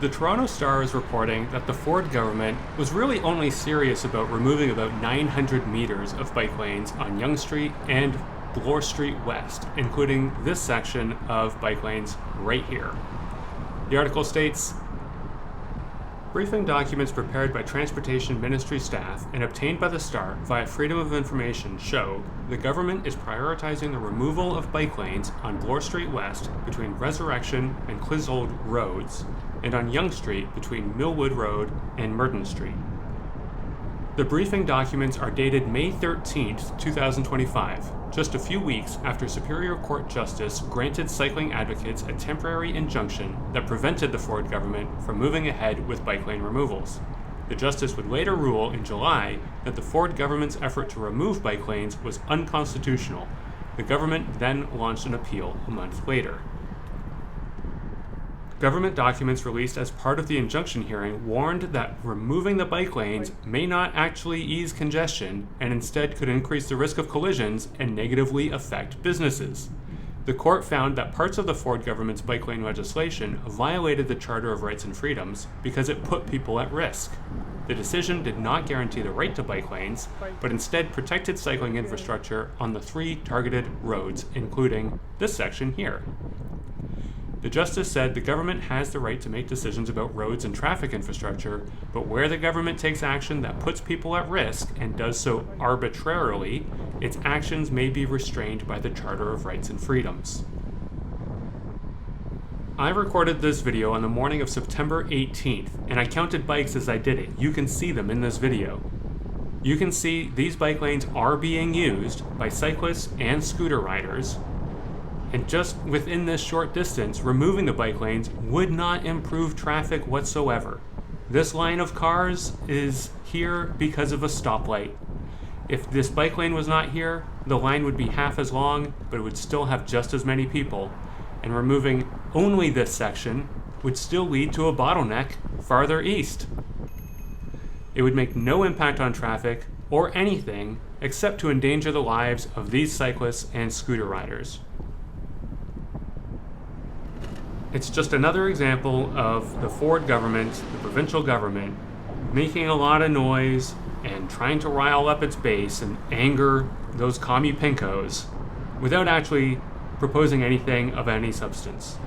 The Toronto Star is reporting that the Ford government was really only serious about removing about 900 meters of bike lanes on Yonge Street and Bloor Street West, including this section of bike lanes right here. The article states, briefing documents prepared by Transportation Ministry staff and obtained by the Star via Freedom of Information show the government is prioritizing the removal of bike lanes on Bloor Street West between Resurrection and Clissold Roads and on Yonge Street between Millwood Road and Murden Street. The briefing documents are dated May 13, 2025, just a few weeks after Superior Court Justice granted cycling advocates a temporary injunction that prevented the Ford government from moving ahead with bike lane removals. The justice would later rule in July that the Ford government's effort to remove bike lanes was unconstitutional. The government then launched an appeal a month later. Government documents released as part of the injunction hearing warned that removing the bike lanes may not actually ease congestion and instead could increase the risk of collisions and negatively affect businesses. The court found that parts of the Ford government's bike lane legislation violated the Charter of Rights and Freedoms because it put people at risk. The decision did not guarantee the right to bike lanes, but instead protected cycling infrastructure on the 3 targeted roads, including this section here. The justice said the government has the right to make decisions about roads and traffic infrastructure, but where the government takes action that puts people at risk and does so arbitrarily, its actions may be restrained by the Charter of Rights and Freedoms. I recorded this video on the morning of September 18th, and I counted bikes as I did it. You can see them in this video. You can see these bike lanes are being used by cyclists and scooter riders, and just within this short distance, removing the bike lanes would not improve traffic whatsoever. This line of cars is here because of a stoplight. If this bike lane was not here, the line would be half as long, but it would still have just as many people. And removing only this section would still lead to a bottleneck farther east. It would make no impact on traffic or anything except to endanger the lives of these cyclists and scooter riders. It's just another example of the Ford government, the provincial government, making a lot of noise and trying to rile up its base and anger those commie pinkos without actually proposing anything of any substance.